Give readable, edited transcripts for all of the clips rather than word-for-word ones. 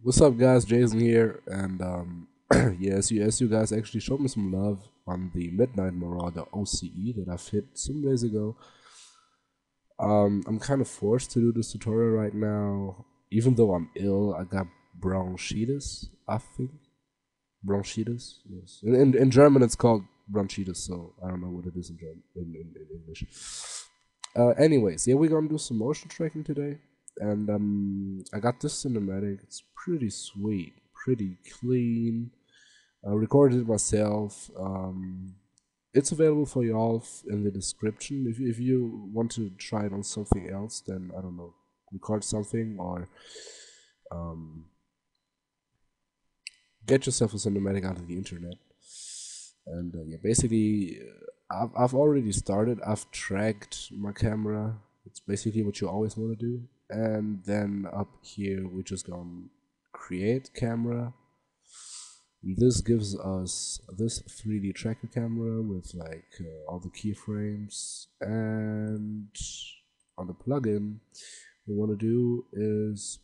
What's up, guys? JaZn here, and yeah, as you guys actually showed me some love on the Midnight Marauder OCE that I've hit some days ago. I'm kind of forced to do this tutorial right now, even though I'm ill. I got bronchitis, I think. Bronchitis, yes. In German, it's called bronchitis, so I don't know what it is in German, in English. Anyways, yeah, we're gonna do some motion tracking today, and I got this cinematic. It's pretty sweet, pretty clean. I recorded it myself. It's available for y'all in the description. If you want to try it on something else, then I don't know, record something or um, get yourself a cinematic out of the internet. And yeah, basically, I've already started. I've tracked my camera. It's basically what you always want to do. And then up here, we're just gonna create camera. This gives us this 3D tracker camera with like all the keyframes. And on the plugin, what we want to do is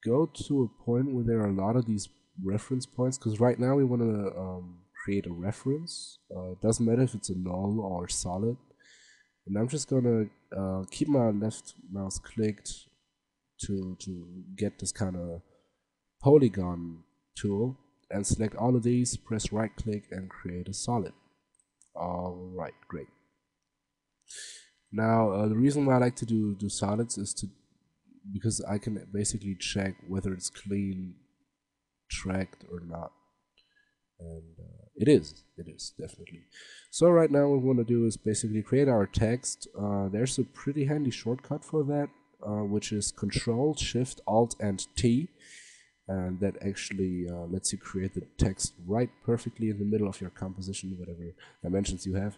go to a point where there are a lot of these reference points, because right now we want to create a reference. It doesn't matter if it's a null or solid. And I'm just gonna keep my left mouse clicked to get this kind of polygon tool and select all of these, press right click and create a solid. Alright, great. Now the reason why I like to do solids is because I can basically check whether it's clean tracked or not. And it is definitely. So right now what we want to do is basically create our text. There's a pretty handy shortcut for that, which is Control Shift Alt and T, and that actually lets you create the text right perfectly in the middle of your composition, whatever dimensions you have.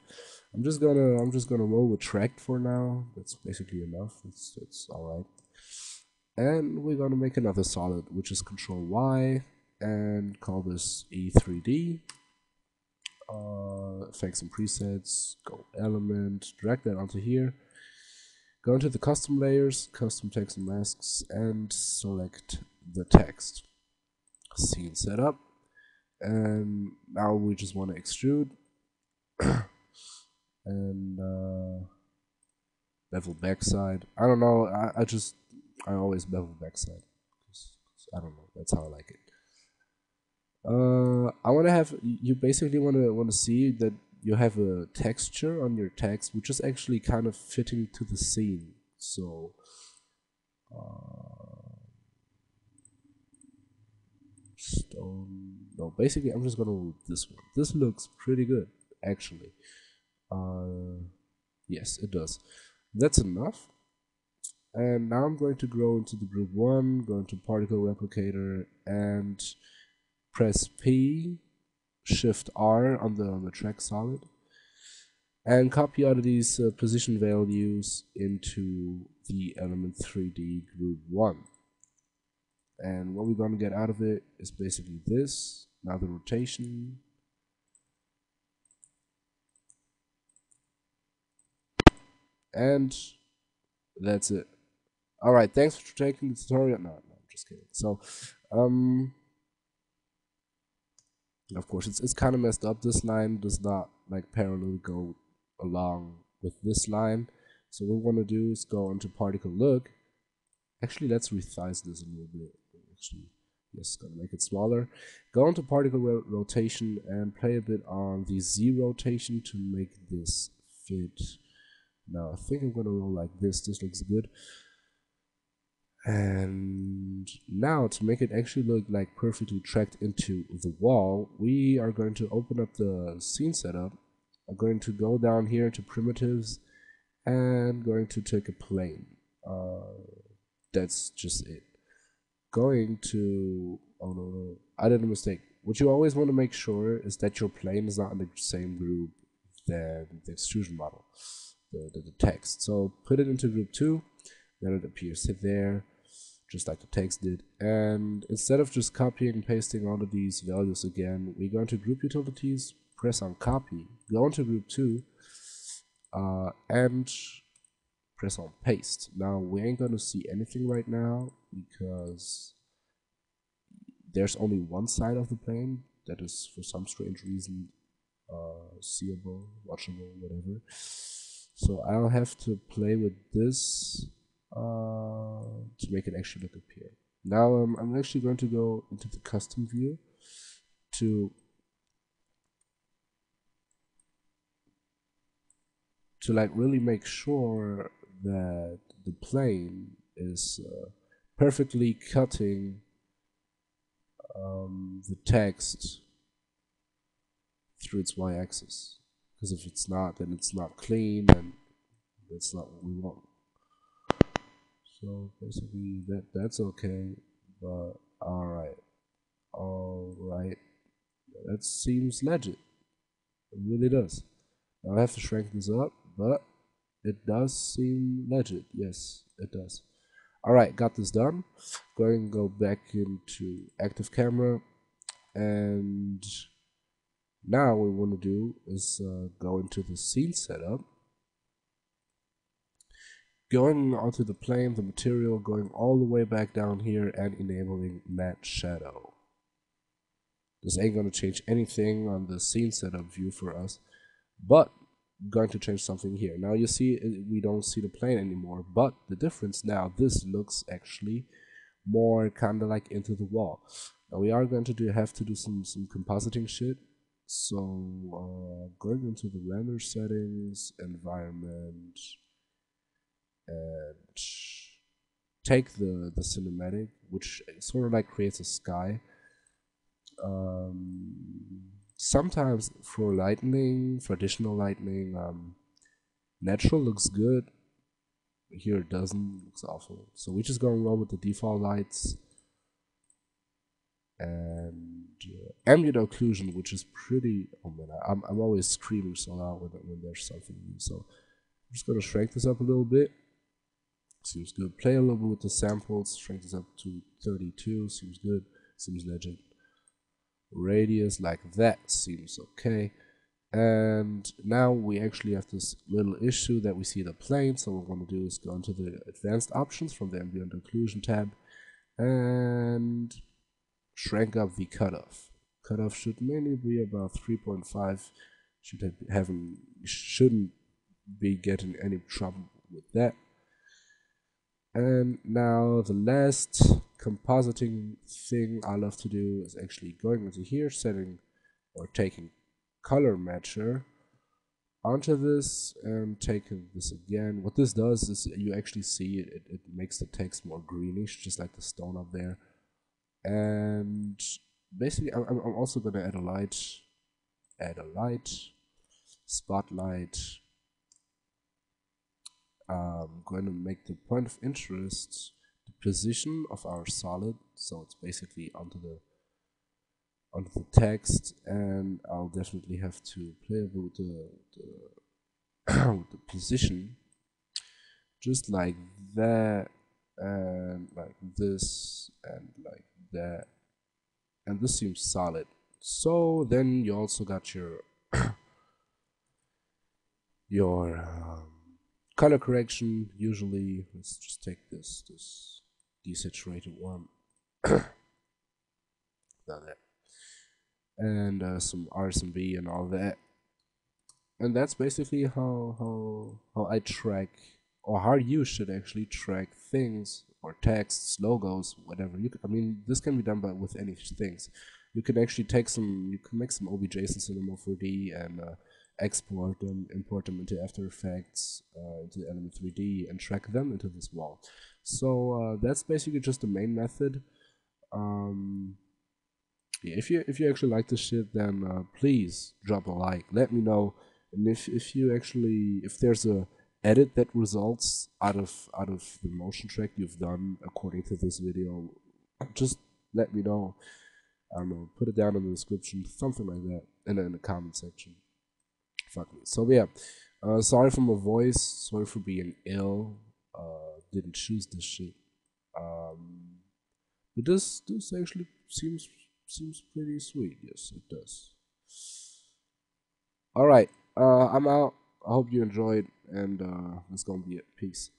I'm just gonna roll with tracked for now. That's basically enough. It's all right. And we're gonna make another solid, which is Control Y, and call this E3D. Effects and presets, go element, drag that onto here. Go into the custom layers, custom text and masks, and select the text. Scene setup. And now we just want to extrude. And bevel backside. I don't know, I always bevel backside. I don't know, that's how I like it. I want to have, you basically want to see that you have a texture on your text which is actually kind of fitting to the scene. So stone, no, basically I'm just gonna root this one. This looks pretty good actually. Yes, it does. That's enough. And now I'm going to go into the group 1, go into particle replicator and press P, Shift R on the track solid, and copy out of these position values into the element 3D group 1. And what we're going to get out of it is basically this. Now the rotation. And that's it. Alright, thanks for taking the tutorial. No, I'm just kidding. So, of course, it's kind of messed up. This line does not like parallel go along with this line. So what we want to do is go into particle look. Actually, let's resize this a little bit. Actually, yes, gonna make it smaller. Go into particle rotation and play a bit on the Z rotation to make this fit. Now I think I'm gonna roll like this. This looks good. And now to make it actually look like perfectly tracked into the wall, we are going to open up the scene setup. I'm going to go down here to primitives and going to take a plane. That's just it. Going to, oh no, I did a mistake. What you always want to make sure is that your plane is not in the same group than the extrusion model, the text. So put it into group 2, then it appears there, just like the text did. And instead of just copying and pasting all of these values again, we go into group utilities, press on copy, go into group 2, and press on paste. Now we ain't gonna see anything right now because there's only one side of the plane that is for some strange reason seeable, watchable, whatever. So I'll have to play with this to make it actually look appear. Now I'm actually going to go into the custom view to like really make sure that the plane is perfectly cutting the text through its y-axis. Because if it's not, then it's not clean, and that's not what we want. So basically, that's okay. But alright, that seems legit. It really does. Now I have to shrink this up, but it does seem legit. Yes, it does. Alright, got this done. Going to go back into active camera, and now what we want to do is go into the scene setup, going onto the plane, the material, going all the way back down here and enabling matte shadow. This ain't going to change anything on the scene setup view for us, but going to change something here. Now you see we don't see the plane anymore, but the difference now, this looks actually more kind of like into the wall. Now we are going to have to do some compositing shit. So going into the render settings, environment, and take the cinematic, which sort of like creates a sky. Sometimes for lightning, for additional lightning, natural looks good. Here it doesn't, looks awful. So we're just going to roll with the default lights. And ambient occlusion, which is pretty, oh man, I'm always screaming so loud when there's something new. So I'm just gonna shrink this up a little bit. Seems good. Play a little bit with the samples. Shrink this up to 32. Seems good. Seems legend. Radius like that seems okay. And now we actually have this little issue that we see the plane. So what we're gonna do is go into the advanced options from the ambient occlusion tab and shrink up the cutoff. Cutoff should mainly be about 3.5. Shouldn't be getting any trouble with that. And now the last compositing thing I love to do is actually going into here, setting or taking color matcher onto this and taking this again. What this does is you actually see it makes the text more greenish, just like the stone up there. And basically I'm also going to add a light, spotlight. I'm going to make the point of interest the position of our solid, so it's basically onto the text, and I'll definitely have to play with the with the position, just like that, and like this, and like that, and this seems solid. So then you also got your color correction. Usually, let's just take this desaturated one, that, and some RSMB and all that. And that's basically how I track, or how you should actually track things or texts, logos, whatever. I mean, this can be done with any things. You can actually make some OBJs in Cinema 4D and export them, import them into After Effects, into Element 3D, and track them into this wall. So that's basically just the main method. Yeah, if you actually like this shit, then please drop a like. Let me know. And if there's a edit that results out of the motion track you've done according to this video, just let me know. I don't know, put it down in the description, something like that, and in the comment section. Fuck me. So yeah, sorry for my voice, sorry for being ill. Didn't choose this shit. But this actually seems pretty sweet. Yes, it does. All right. I'm out. I hope you enjoyed, and that's gonna be it. Peace.